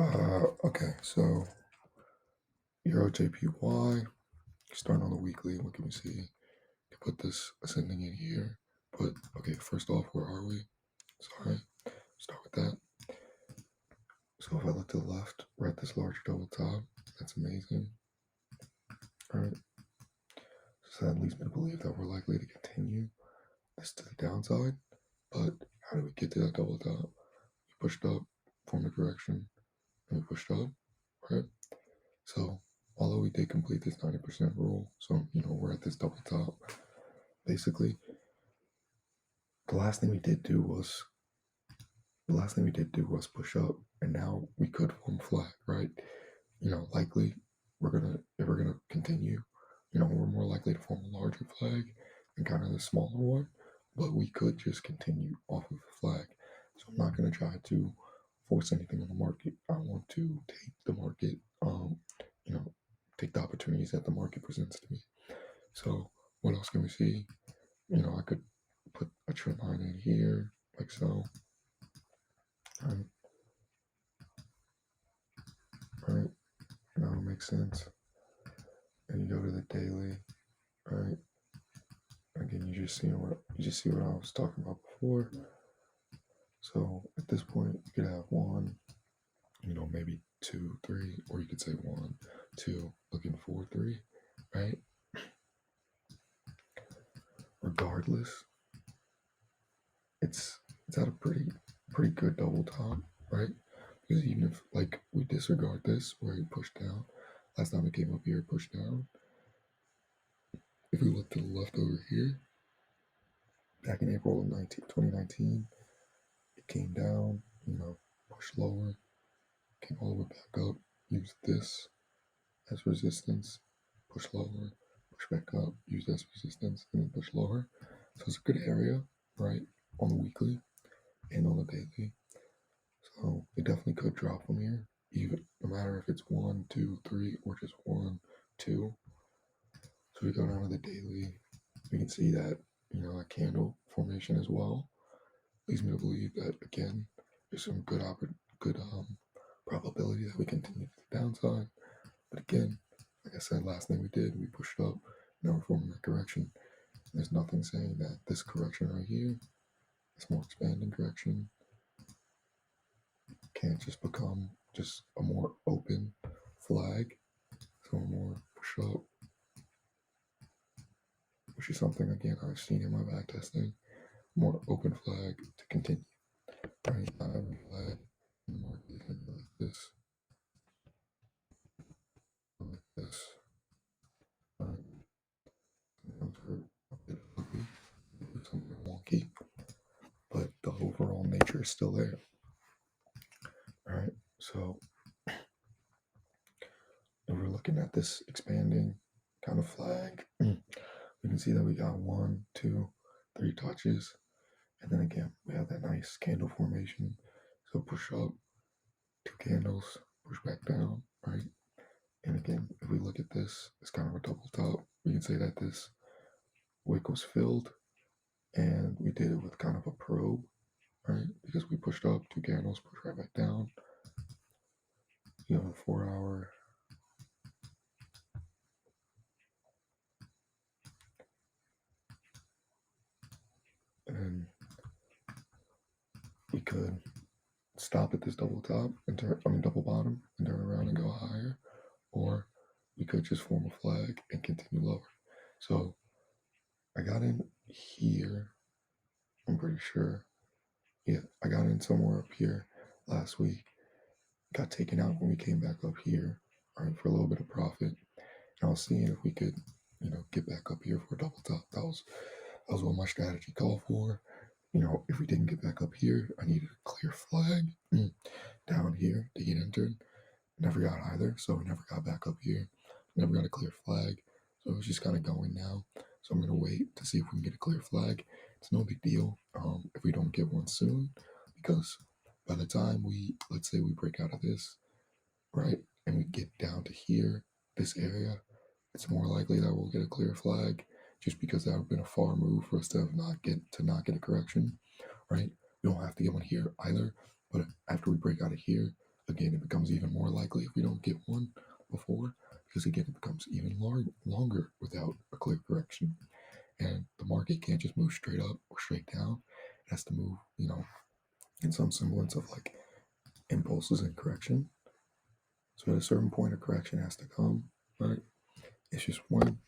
Okay, so EURJPY, starting on the weekly. What can we see? Can put this ascending in here. But okay, first off, where are we? Sorry, start with that. So if I look to the left, we're at this large double top. That's amazing. All right. So that leads me to believe that we're likely to continue this to the downside. But how do we get to that double top? We pushed up, formed a correction, and we pushed up, right? So although we did complete this 90% rule, so we're at this double top. Basically, the last thing we did do was push up, and now we could form flag, right? Likely if we're gonna continue, we're more likely to form a larger flag than kind of the smaller one, but we could just continue off of the flag. So I'm not gonna try to force anything on the market. I want to take the market, take the opportunities that the market presents to me. So what else can we see? I could put a trend line in here, like so. All right, now it makes sense. And you go to the daily, right? Again, you just see what I was talking about before. So at this point, you could have one, maybe 2, 3, or you could say 1, 2, looking for 3, right? Regardless, it's at a pretty good double top, right? Because even if like we disregard this where he pushed down, last time it came up here, pushed down. If we look to the left over here, back in April of 2019, it came down, pushed lower, came all the way back up, used this as resistance, push lower, push back up, use this resistance, and then push lower. So it's a good area, right, on the weekly and on the daily. So it definitely could drop from here, even no matter if it's 1, 2, 3, or just 1, 2. So we go down to the daily. We can see that, a candle formation as well. Leads me to believe that again, there's some good probability that we continue to the downside. But again, like I said, last thing we did, we pushed up. Now we're forming a correction. There's nothing saying that this correction right here, this more expanding correction, can't just become just a more open flag. So more push up, which is something again I've seen in my back testing. More open flag to continue. Right, not every flag in the market is going to be like this. Like this. Right. Sometimes are a bit ugly, something wonky, but the overall nature is still there. All right, so if we're looking at this expanding kind of flag, we can see that we got 1, 2, 3 touches, and then again we have that nice candle formation. So push up, 2 candles, push back down, right? And again, if we look at this, it's kind of a double top. We can say that this wick was filled, and we did it with kind of a probe, right? Because we pushed up 2 candles, pushed right back down. You have a 4-hour. And we could stop at this double top and double bottom and turn around and go higher, or we could just form a flag and continue lower. So I got in here, I'm pretty sure. Yeah, I got in somewhere up here last week. Got taken out when we came back up here, right, for a little bit of profit. And I was seeing if we could, get back up here for a double top. That was what my strategy called for. If we didn't get back up here, I needed a clear flag down here to get entered. Never got either, so we never got back up here. Never got a clear flag, so it's just kind of going now. So I'm gonna wait to see if we can get a clear flag. It's no big deal if we don't get one soon, because by the time let's say we break out of this, right, and we get down to here, this area, it's more likely that we'll get a clear flag, just because that would have been a far move for us to not get a correction, right? We don't have to get one here either, but after we break out of here, again, it becomes even more likely if we don't get one before, because again, it becomes even longer without a clear correction. And the market can't just move straight up or straight down. It has to move, in some semblance of like impulses and correction. So at a certain point, a correction has to come, right? It's just when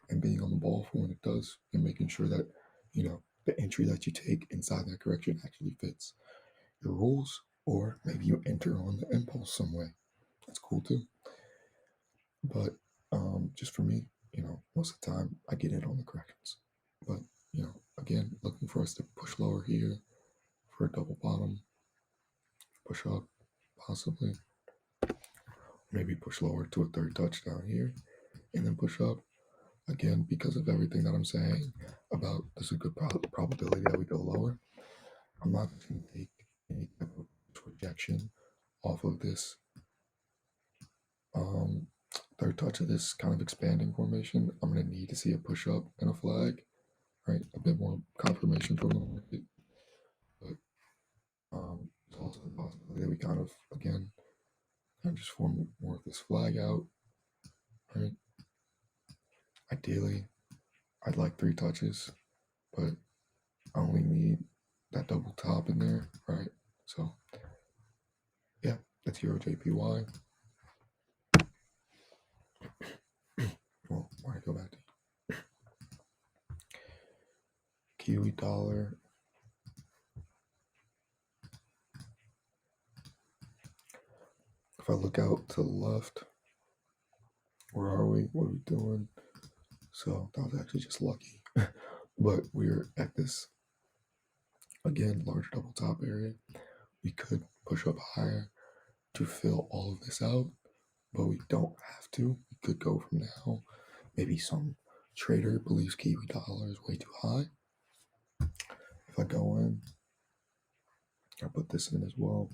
and being on the ball for when it does, and making sure that, the entry that you take inside that correction actually fits your rules, or maybe you enter on the impulse some way. That's cool too. But just for me, most of the time I get in on the corrections. But, again, looking for us to push lower here for a double bottom, push up, possibly. Maybe push lower to a third touch down here, and then push up. Again, because of everything that I'm saying about there's a good probability that we go lower, I'm not going to take any type of rejection off of this third touch of this kind of expanding formation. I'm going to need to see a push up and a flag, right? A bit more confirmation from the market. But there's also the possibility that we kind of, again, just form more of this flag out, right? Ideally, I'd like 3 touches, but I only need that double top in there, right? So, yeah, that's EURJPY. Well, why go back to Kiwi dollar. If I look out to the left, where are we? What are we doing? So that was actually just lucky. But we're at this, again, large double top area. We could push up higher to fill all of this out, but we don't have to. We could go from now. Maybe some trader believes Kiwi dollar is way too high. If I go in, I put this in as well.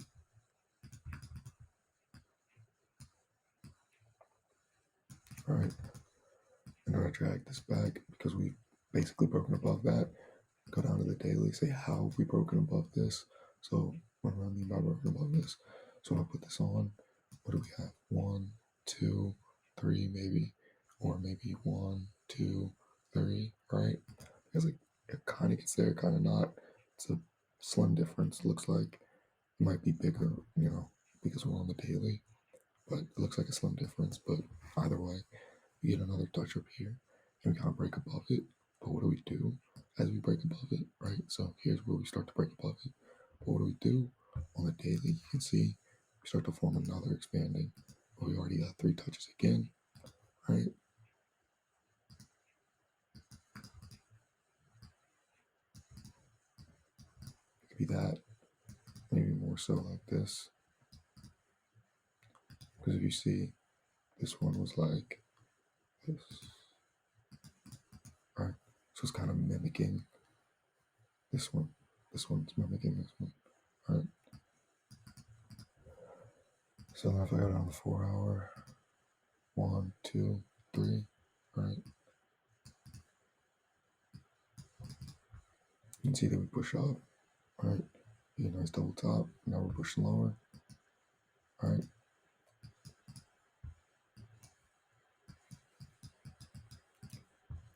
All right. And then I drag this back because we've basically broken above that. Go down to the daily, say how have we broken above this? So what do I mean by broken above this? So when I put this on, what do we have? 1, 2, 3 maybe, or maybe 1, 2, 3, right? Because it kind of gets there, kind of not. It's a slim difference. Looks like it might be bigger, because we're on the daily, but it looks like a slim difference. But either way, we get another touch up here, and we kind of break above it. But what do we do as we break above it, right? So here's where we start to break above it. But what do we do? On the daily, you can see we start to form another expanding. But we already got 3 touches again, right? It could be that, maybe more so like this. Because if you see, this one was like this, right? So it's kind of mimicking this one. This one's mimicking this one, right? So now if I go down the 4 hour, 1, 2, 3, right? You can see that we push up, right? Be a nice double top. Now we're pushing lower, right?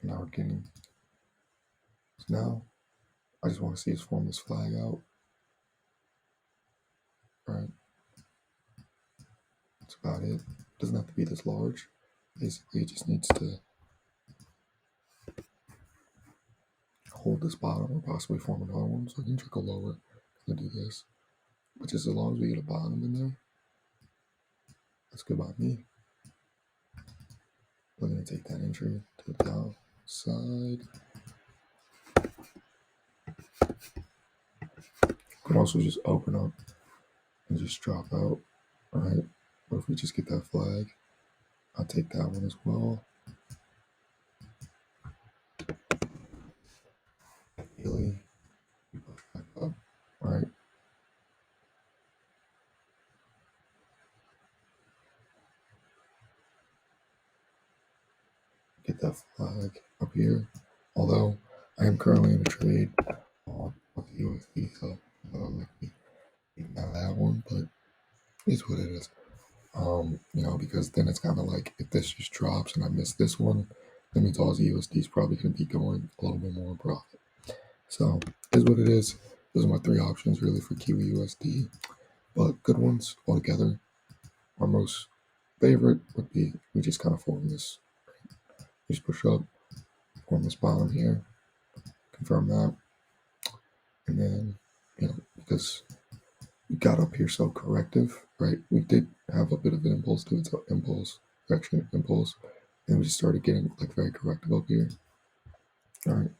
Now we're getting. So now I just want to see us form this flag out, right? That's about it. Doesn't have to be this large. Basically, it just needs to hold this bottom or possibly form another one. So I can trickle lower and do this. But just as long as we get a bottom in there, that's good by me. We're going to take that entry to the downside. Could also just open up and just drop out, right? But if we just get that flag, I'll take that one as well. Really, back up, right? Get that flag up here. Although I am currently in a trade on the USD, so I like me taking out that one, but Is what it is. Because then it's kind of like if this just drops and I miss this one, that means Aussie USD is probably going to be going a little bit more in profit. So is what it is. Those are my three options really for Kiwi USD, but good ones altogether. My most favorite would be we just kind of form this. We just push up, form this bottom here, confirm that, and then because we got up here so corrective, right? We did have a bit of an impulse to it, so impulse, correction, impulse, and we just started getting like very corrective up here. All right.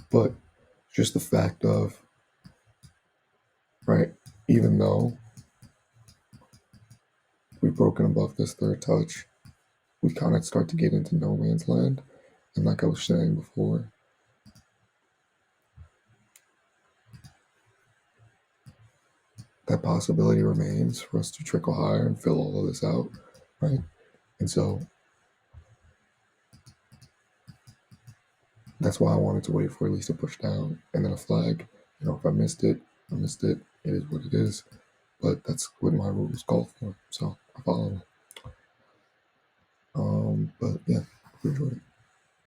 But just the fact of, right, even though we've broken above this third touch, we kind of start to get into no man's land. And like I was saying before, that possibility remains for us to trickle higher and fill all of this out, right? And so that's why I wanted to wait for at least a push down and then a flag. If I missed it, I missed it. It is what it is. But that's what my rules call for. So I follow them. But yeah, I enjoyed it.